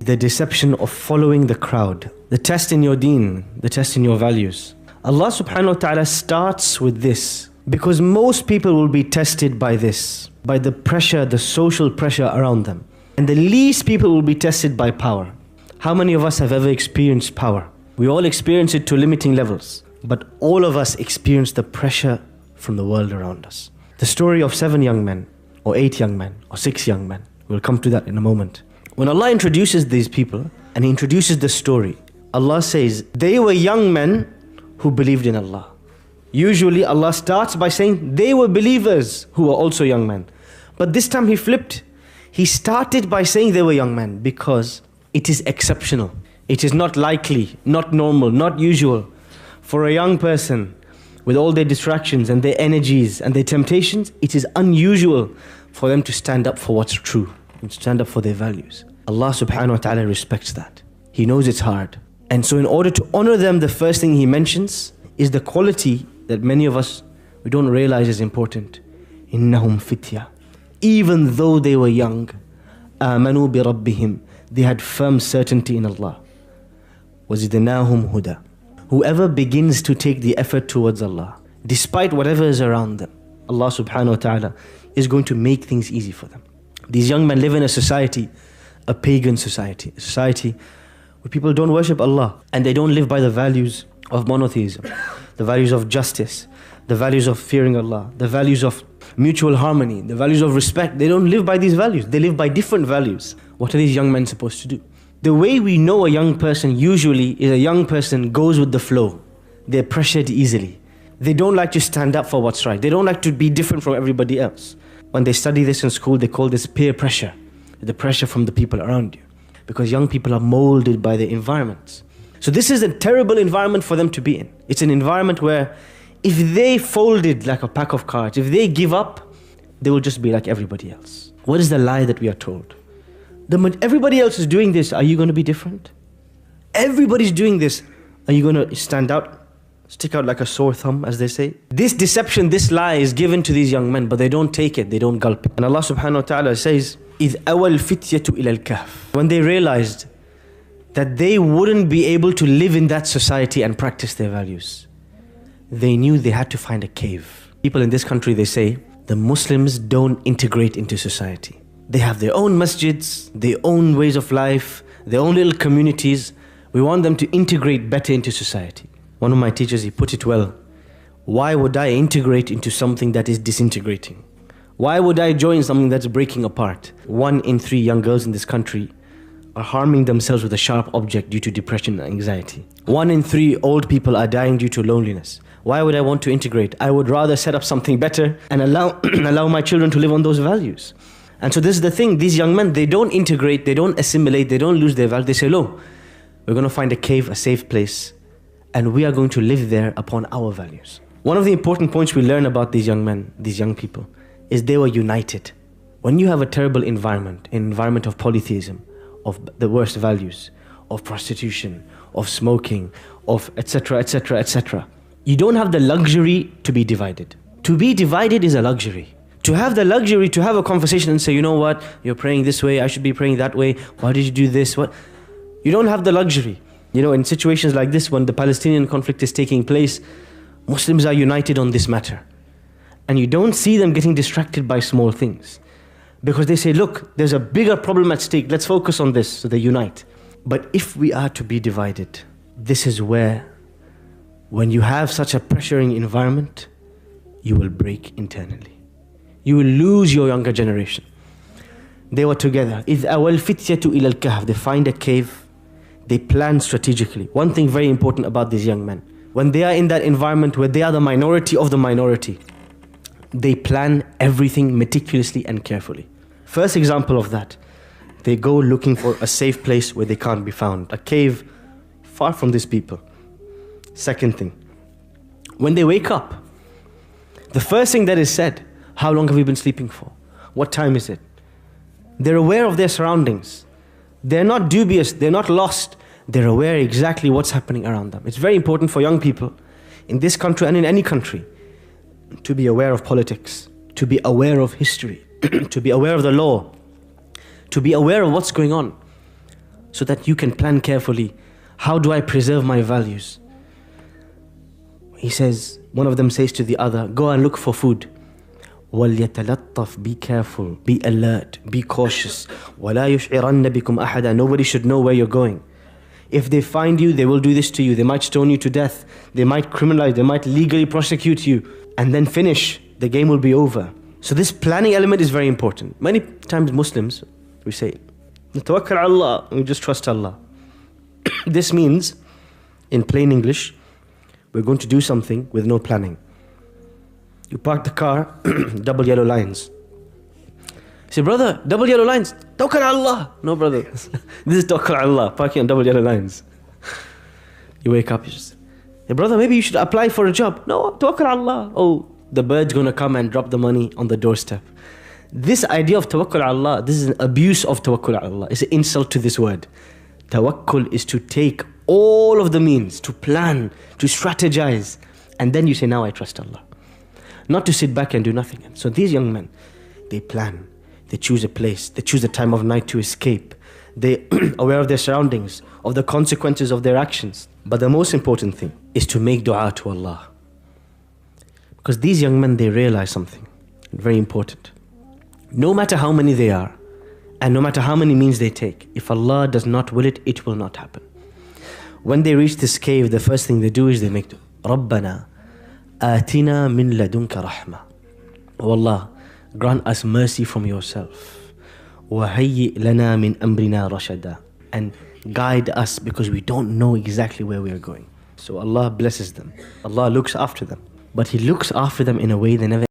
the deception of following the crowd, the test in your deen, the test in your values. Allah subhanahu wa ta'ala starts with this because most people will be tested by this, by the pressure, the social pressure around them. And the least people will be tested by power. How many of us have ever experienced power? We all experience it to limiting levels, but all of us experience the pressure from the world around us. The story of 7 young men, or 8 young men, or 6 young men. We'll come to that in a moment. When Allah introduces these people, and He introduces the story, Allah says, they were young men who believed in Allah. Usually Allah starts by saying, they were believers who were also young men. But this time He flipped. He started by saying they were young men because it is exceptional. It is not likely, not normal, not usual for a young person with all their distractions and their energies and their temptations. It is unusual for them to stand up for what's true and stand up for their values. Allah subhanahu wa ta'ala respects that. He knows it's hard. And so in order to honor them, the first thing He mentions is the quality that many of us, we don't realize is important. إِنَّهُمْ فِتْيَةٌ. Even though they were young, آمَنُوا بِرَبِّهِمْ, they had firm certainty in Allah. وَزِدْنَاهُمْ هُدًى. Whoever begins to take the effort towards Allah, despite whatever is around them, Allah subhanahu wa ta'ala is going to make things easy for them. These young men live in a society, a pagan society, a society where people don't worship Allah and they don't live by the values of monotheism, the values of justice, the values of fearing Allah, the values of mutual harmony, the values of respect. They don't live by these values. They live by different values. What are these young men supposed to do? The way we know a young person usually is a young person goes with the flow. They're pressured easily. They don't like to stand up for what's right. They don't like to be different from everybody else. When they study this in school, they call this peer pressure, the pressure from the people around you. Because young people are molded by their environments. So this is a terrible environment for them to be in. It's an environment where if they folded like a pack of cards, if they give up, they will just be like everybody else. What is the lie that we are told? Everybody else is doing this, are you going to be different? Everybody's doing this, are you going to stand out, stick out like a sore thumb, as they say? This deception, this lie is given to these young men, but they don't take it, they don't gulp it. And Allah subhanahu wa ta'ala says, إِذْ أَوَى الْفِتْيَةُ إِلَى الْكَهْفِ. When they realized that they wouldn't be able to live in that society and practice their values, they knew they had to find a cave. People in this country, they say, the Muslims don't integrate into society. They have their own masjids, their own ways of life, their own little communities. We want them to integrate better into society. One of my teachers, he put it well. Why would I integrate into something that is disintegrating? Why would I join something that's breaking apart? 1 in 3 young girls in this country are harming themselves with a sharp object due to depression and anxiety. 1 in 3 old people are dying due to loneliness. Why would I want to integrate? I would rather set up something better and allow my children to live on those values. And so this is the thing, these young men, they don't integrate, they don't assimilate, they don't lose their values. They say, no, we're going to find a cave, a safe place, and we are going to live there upon our values. One of the important points we learn about these young men, these young people, is they were united. When you have a terrible environment, an environment of polytheism, of the worst values, of prostitution, of smoking, of etc., etc., etc., you don't have the luxury to be divided. To be divided is a luxury. To have the luxury to have a conversation and say, you know what, you're praying this way, I should be praying that way, why did you do this? What? You don't have the luxury. You know, in situations like this, when the Palestinian conflict is taking place, Muslims are united on this matter. And you don't see them getting distracted by small things. Because they say, look, there's a bigger problem at stake, let's focus on this, so they unite. But if we are to be divided, this is where, when you have such a pressuring environment, you will break internally. You will lose your younger generation. They were together. إِذْ أَوَى الْفِتْيَةُ إِلَى الْكَهْفِ. They find a cave. They plan strategically. One thing very important about these young men, when they are in that environment where they are the minority of the minority, they plan everything meticulously and carefully. First example of that, they go looking for a safe place where they can't be found. A cave far from these people. Second thing, when they wake up, the first thing that is said, how long have you been sleeping for? What time is it? They're aware of their surroundings. They're not dubious, they're not lost. They're aware exactly what's happening around them. It's very important for young people in this country and in any country to be aware of politics, to be aware of history, to be aware of the law, to be aware of what's going on. so that you can plan carefully. How do I preserve my values? He says, one of them says to the other, go and look for food. وَلْيَتَلَطَّفْ, be careful, be alert, be cautious. وَلَا يُشْعِرَنَّ بِكُمْ أَحَدًا, nobody should know where you're going. If they find you, they will do this to you. They might stone you to death. They might criminalize, they might legally prosecute you. And then finish, the game will be over. So this planning element is very important. Many times Muslims, we say, نتوكل على Allah, we just trust Allah. This means, in plain English, we're going to do something with no planning. You park the car, double yellow lines. You say, brother, double yellow lines, tawakkal ala Allah. No, brother, this is tawakkal ala Allah, parking on double yellow lines. You wake up, you just, hey, brother, maybe you should apply for a job. No, tawakkal ala Allah. Oh, the bird's going to come and drop the money on the doorstep. This idea of tawakkul ala Allah, this is an abuse of tawakkul ala Allah. It's an insult to this word. Tawakkul is to take all of the means, to plan, to strategize, and then you say, now I trust Allah. Not to sit back and do nothing. So these young men, they plan, they choose a place, they choose a time of night to escape. They're aware of their surroundings, of the consequences of their actions. But the most important thing is to make dua to Allah. Because these young men, they realize something very important. No matter how many they are, and no matter how many means they take, if Allah does not will it, it will not happen. When they reach this cave, the first thing they do is they make dua. رَبَّنَا آتِنَا مِن لَدُنْكَ رَحْمَةً. Oh Allah, grant us mercy from yourself. وَهَيِّئْ لَنَا مِنْ أَمْرِنَا رَشَدًا. And guide us, because we don't know exactly where we are going. So Allah blesses them. Allah looks after them. But He looks after them in a way they never